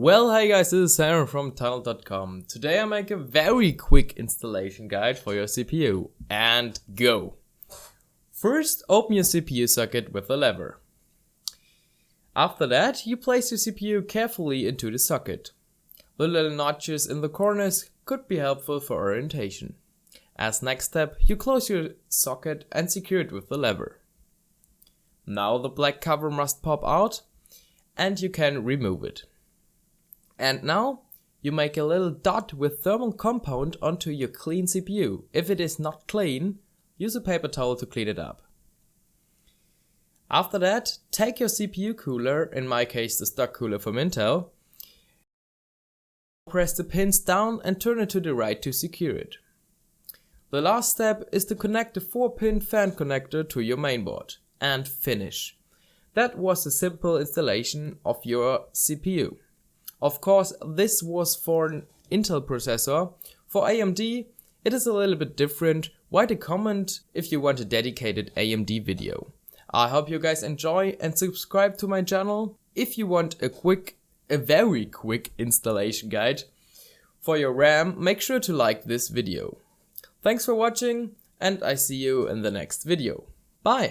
Well, hey guys, this is Aaron from Tunnel.com. Today I make a very quick installation guide for your CPU. And go! First, open your CPU socket with a lever. After that, you place your CPU carefully into the socket. The little notches in the corners could be helpful for orientation. As next step, you close your socket and secure it with the lever. Now the black cover must pop out and you can remove it. And now you make a little dot with thermal compound onto your clean CPU. If it is not clean, use a paper towel to clean it up. After that, take your CPU cooler, in my case the stock cooler from Intel, press the pins down and turn it to the right to secure it. The last step is to connect the 4-pin fan connector to your mainboard and finish. That was a simple installation of your CPU. Of course, this was for an Intel processor. For AMD, it is a little bit different. Write a comment if you want a dedicated AMD video. I hope you guys enjoy and subscribe to my channel. If you want a very quick installation guide for your RAM, make sure to like this video. Thanks for watching and I see you in the next video. Bye!